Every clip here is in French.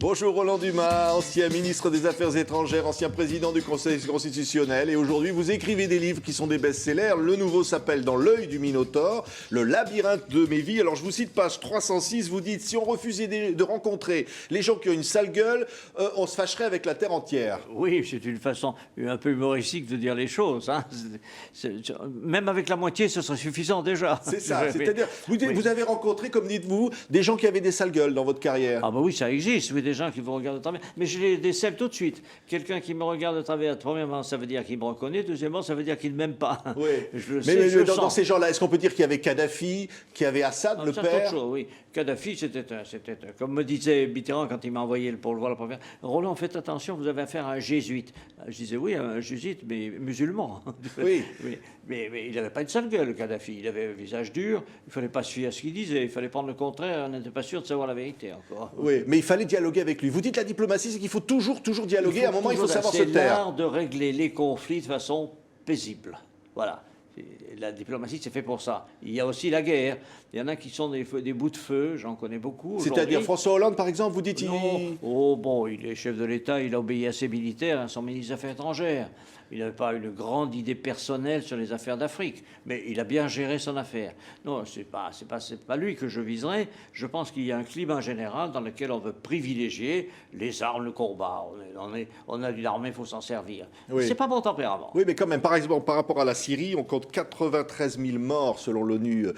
Bonjour Roland Dumas, ancien ministre des Affaires étrangères, ancien président du Conseil constitutionnel. Et aujourd'hui, vous écrivez des livres qui sont des best-sellers. Le nouveau s'appelle Dans l'œil du Minotaure, le labyrinthe de mes vies. Alors je vous cite page 306, vous dites « Si on refusait de rencontrer les gens qui ont une sale gueule, on se fâcherait avec la terre entière. » Oui, c'est une façon un peu humoristique de dire les choses. Hein. Même avec la moitié, ce serait suffisant déjà. C'est ça, c'est-à-dire, vous avez rencontré, comme dites-vous, des gens qui avaient des sales gueules dans votre carrière. Ah bah oui, ça existe, oui, des gens qui vous regardent de travers. Mais je les décèle tout de suite. Quelqu'un qui me regarde de travers, premièrement, ça veut dire qu'il me reconnaît. Deuxièmement, ça veut dire qu'il ne m'aime pas. Oui. Je le mais sais, je le dans sens. ces gens-là, est-ce qu'on peut dire qu'il y avait Kadhafi, qu'il y avait Assad, le Ça, père? c'est autre chose, oui. Kadhafi, c'était comme me disait Mitterrand quand il m'a envoyé pour le voir la première. Roland, faites attention, vous avez affaire à un jésuite. Je disais oui, un jésuite, mais musulman. Oui. mais il n'avait pas une sale gueule, Kadhafi. Il avait un visage dur. Il fallait pas se fier à ce qu'il disait. Il fallait prendre le contraire. On n'était pas sûr de savoir la vérité encore. Oui, mais il fallait dialoguer avec lui. Vous dites la diplomatie, c'est qu'il faut toujours dialoguer. À un moment, il faut savoir se C'est taire. l'art de régler les conflits de façon paisible. Voilà. La diplomatie, c'est fait pour ça. Il y a aussi la guerre. Il y en a qui sont des bouts de feu, j'en connais beaucoup. C'est-à-dire François Hollande, par exemple, vous dites... Non. Oh, bon, il est chef de l'État, il a obéi à ses militaires, à son ministre des Affaires étrangères. Il n'avait pas une grande idée personnelle sur les affaires d'Afrique, mais il a bien géré son affaire. Non, c'est pas lui que je viserais. Je pense qu'il y a un climat général dans lequel on veut privilégier les armes, le combat. On a une armée, il faut s'en servir. Oui. C'est pas mon tempérament. Oui, mais quand même, par exemple, par rapport à la Syrie, on compte 93 000 morts selon l'ONU.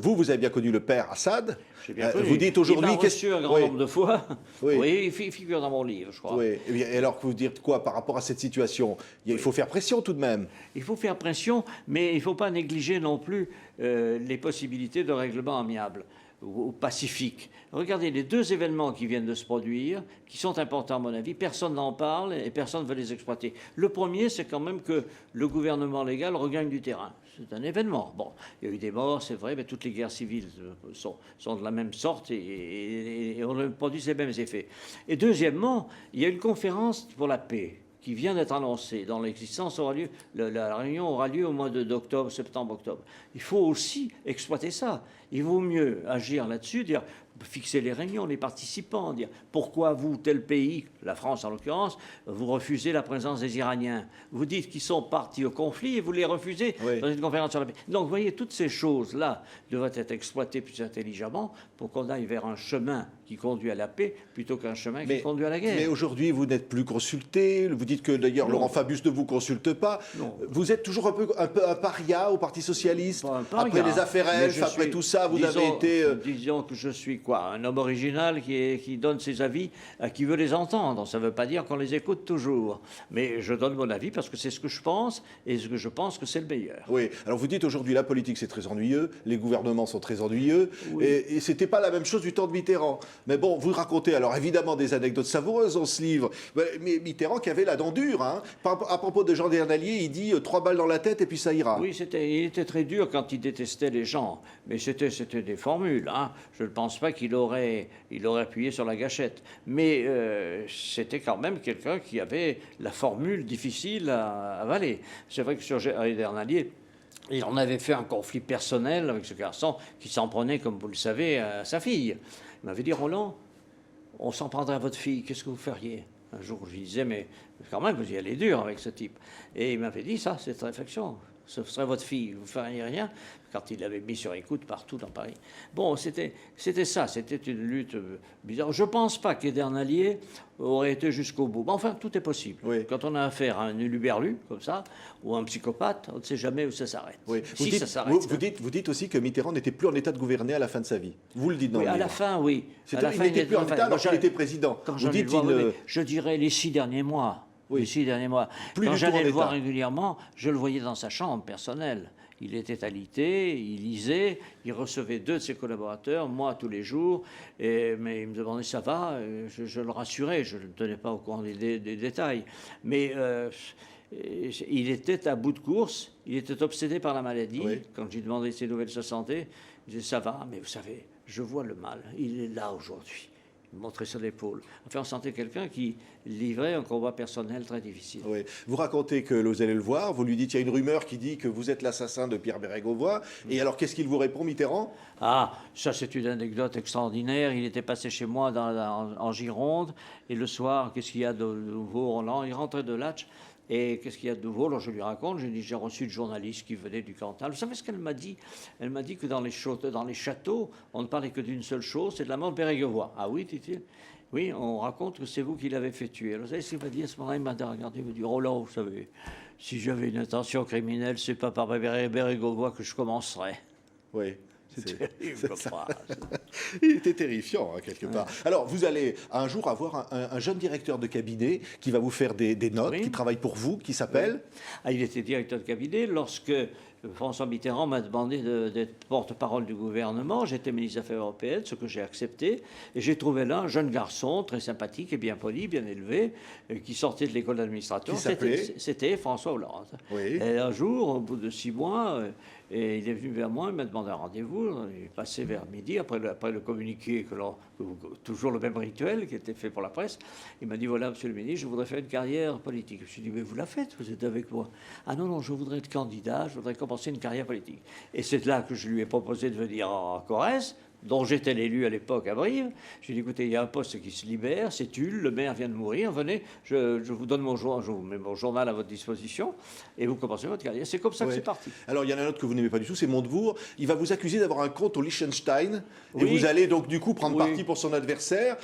Vous avez bien connu le père Assad. J'ai bien connu. Vous dites aujourd'hui... Il m'a reçu un grand nombre de fois. Oui. Oui, il figure dans mon livre, je crois. Oui. Et alors, vous dites quoi par rapport à cette situation? Il faut faire pression tout de même. Il faut faire pression, mais il ne faut pas négliger non plus les possibilités de règlement amiable ou pacifique. Regardez, les deux événements qui viennent de se produire, qui sont importants à mon avis, personne n'en parle et personne ne veut les exploiter. Le premier, c'est quand même que le gouvernement légal regagne du terrain. C'est un événement. Bon, il y a eu des morts, c'est vrai, mais toutes les guerres civiles sont de la même sorte et on produit les mêmes effets. Et deuxièmement, il y a une conférence pour la paix qui vient d'être annoncée, dont l'existence aura lieu, la réunion aura lieu au mois d'octobre, septembre-octobre. Il faut aussi exploiter ça. Il vaut mieux agir là-dessus, dire fixer les réunions, les participants, dire pourquoi vous, tel pays, la France en l'occurrence, vous refusez la présence des Iraniens. Vous dites qu'ils sont partis au conflit et vous les refusez dans une conférence sur la paix. Donc vous voyez, toutes ces choses-là devraient être exploitées plus intelligemment pour qu'on aille vers un chemin qui conduit à la paix plutôt qu'un chemin qui conduit à la guerre. Mais aujourd'hui, vous n'êtes plus consulté. Vous dites que d'ailleurs Laurent Fabius ne vous consulte pas. Non. Vous êtes toujours un peu un paria au Parti Socialiste. Après les affaires Elf, après tout ça, vous avez été... Disons que je suis quoi? Un homme original qui donne ses avis à qui veut les entendre. Ça ne veut pas dire qu'on les écoute toujours. Mais je donne mon avis parce que c'est ce que je pense et ce que je pense que c'est le meilleur. Oui. Alors vous dites aujourd'hui la politique c'est très ennuyeux, les gouvernements sont très ennuyeux. Oui. Et c'était pas la même chose du temps de Mitterrand. Mais bon, vous racontez alors évidemment des anecdotes savoureuses dans ce livre. Mais Mitterrand qui avait la dent dure. Hein. À propos de Jean Dernalier, il dit 3 balles dans la tête et puis ça ira. Oui, il était très dur quand il détestait les gens. Mais c'était des formules. Hein. Je ne pense pas qu'il aurait appuyé sur la gâchette. Mais c'était quand même quelqu'un qui avait la formule difficile à avaler. C'est vrai que sur Dernalier, il en avait fait un conflit personnel avec ce garçon qui s'en prenait, comme vous le savez, à sa fille. Il m'avait dit, Roland, on s'en prendrait à votre fille, qu'est-ce que vous feriez? Un jour, je lui disais, mais quand même, vous y allez dur avec ce type. Et il m'avait dit ça, cette réflexion. Ce serait votre fille, vous ne feriez rien, quand il l'avait mis sur écoute partout dans Paris. Bon, c'était ça, c'était une lutte bizarre. Je ne pense pas qu'Edernalier aurait été jusqu'au bout. Mais enfin, tout est possible. Oui. Quand on a affaire à un uluberlu, comme ça, ou un psychopathe, on ne sait jamais où ça s'arrête. Oui. Ça s'arrête. Vous dites aussi que Mitterrand n'était plus en état de gouverner à la fin de sa vie. Vous le dites dans le livre. À la fin, oui. Il n'était plus en état alors qu'il était président. Vous dites je dirais les 6 derniers mois. Oui. Les 6 derniers mois. Quand j'allais le voir régulièrement, je le voyais dans sa chambre personnelle. Il était alité, il lisait, il recevait 2 de ses collaborateurs, moi tous les jours, mais il me demandait ça va, je le rassurais, je ne le tenais pas au courant des détails. Mais il était à bout de course, il était obsédé par la maladie. Oui. Quand j'ai demandé ses nouvelles de sa santé, il disait ça va, mais vous savez, je vois le mal, il est là aujourd'hui. montrer son épaule. Enfin, on sentait quelqu'un qui livrait un combat personnel très difficile. Oui. Vous racontez que vous allez le voir, vous lui dites il y a une rumeur qui dit que vous êtes l'assassin de Pierre Bérégovoy. Et alors, qu'est-ce qu'il vous répond, Mitterrand? Ah, ça c'est une anecdote extraordinaire. Il était passé chez moi en Gironde, et le soir, qu'est-ce qu'il y a de nouveau, Roland? Il rentrait de Latch. Et qu'est-ce qu'il y a de nouveau? Alors je lui raconte, je lui dis, j'ai reçu de journalistes qui venaient du Cantal. Vous savez ce qu'elle m'a dit? Elle m'a dit que dans les châteaux, on ne parlait que d'une seule chose, c'est de la mort de Bérégovoy. Ah oui, dit-il. Oui, on raconte que c'est vous qui l'avez fait tuer. Alors vous savez ce qu'il m'a dit à ce moment-là? Il m'a regardé, il m'a dit, Roland, vous savez, si j'avais une intention criminelle, c'est pas par Bérégovoy que je commencerais. Oui. C'est terrible, phrase. Il était terrifiant, hein, quelque part. Alors, vous allez un jour avoir un jeune directeur de cabinet qui va vous faire des notes, Oui. qui travaille pour vous, qui s'appelle... Ah, il était directeur de cabinet lorsque François Mitterrand m'a demandé d'être porte-parole du gouvernement. J'étais ministre des Affaires européennes, ce que j'ai accepté. Et j'ai trouvé là un jeune garçon, très sympathique et bien poli, bien élevé, qui sortait de l'école d'administrateur. Qui s'appelait? C'était François Hollande. Oui. Et un jour, au bout de 6 mois, et il est venu vers moi, il m'a demandé un rendez-vous. Il est passé vers midi, après le communiqué, toujours le même rituel qui était fait pour la presse. Il m'a dit, voilà, monsieur le ministre, je voudrais faire une carrière politique. Je me suis dit, mais vous la faites, vous êtes avec moi. Ah non, non, je voudrais être candidat, je voudrais commencer une carrière politique. Et c'est là que je lui ai proposé de venir en Corrèze, dont j'étais l'élu à l'époque à Brive. Je lui ai dit, écoutez, il y a un poste qui se libère, c'est Tulle, le maire vient de mourir, venez, je vous donne je vous mets mon journal à votre disposition, et vous commencez votre carrière. C'est comme ça que c'est parti. Alors, il y en a un autre que vous n'aimez pas du tout, c'est Montebourg. Il va vous accuser d'avoir un compte au Liechtenstein, et Oui. vous allez donc du coup prendre Oui. parti pour son adversaire.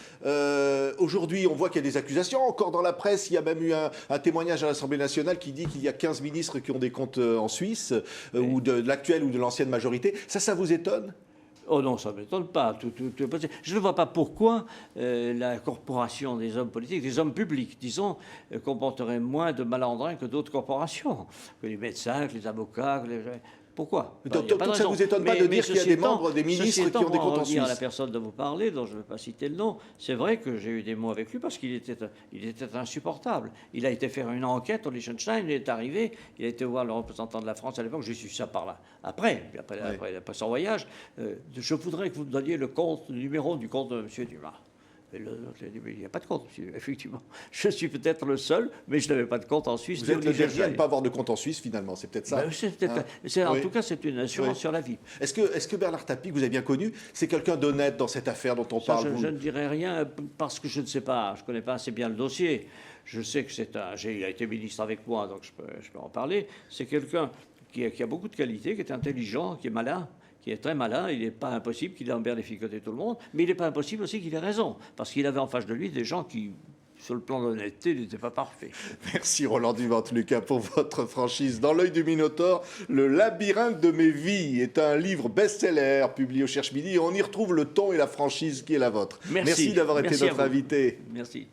Aujourd'hui, on voit qu'il y a des accusations. Encore dans la presse, il y a même eu un témoignage à l'Assemblée nationale qui dit qu'il y a 15 ministres qui ont des comptes en Suisse, ou de l'actuelle ou de l'ancienne majorité. Ça vous étonne? Oh non, ça ne m'étonne pas. Je ne vois pas pourquoi la corporation des hommes politiques, des hommes publics, disons, comporterait moins de malandrins que d'autres corporations, que les médecins, que les avocats. Pourquoi? Donc ça ne vous étonne pas de dire qu'il y a des membres, des ministres qui ont des comptes en Suisse? À la personne dont vous parlez, dont je ne vais pas citer le nom, c'est vrai que j'ai eu des mots avec lui parce qu'il était insupportable. Il a été faire une enquête au Liechtenstein, il est arrivé, il a été voir le représentant de la France à l'époque, j'ai su ça par là. Après son voyage, je voudrais que vous me donniez le numéro du compte de M. Dumas. Il n'y a pas de compte, effectivement. Je suis peut-être le seul, mais je n'avais pas de compte en Suisse. Vous êtes le dernier à ne pas avoir de compte en Suisse, finalement, c'est peut-être ça. En tout cas, c'est une assurance sur la vie. Est-ce que Bernard Tapie, que vous avez bien connu, c'est quelqu'un d'honnête dans cette affaire dont on parle? Je ne dirais rien parce que je ne sais pas, je ne connais pas assez bien le dossier. Je sais que il a été ministre avec moi, donc je peux en parler. C'est quelqu'un qui a beaucoup de qualités, qui est intelligent, qui est malin, qui est très malin. Il n'est pas impossible qu'il ait emberlificoté tout le monde, mais il n'est pas impossible aussi qu'il ait raison, parce qu'il avait en face de lui des gens qui, sur le plan de l'honnêteté, n'étaient pas parfaits. Merci Roland Duvant-Lucas pour votre franchise. Dans l'œil du Minotaure, Le labyrinthe de mes vies est un livre best-seller publié au Cherche Midi, et on y retrouve le ton et la franchise qui est la vôtre. Merci d'avoir été notre invité. Merci.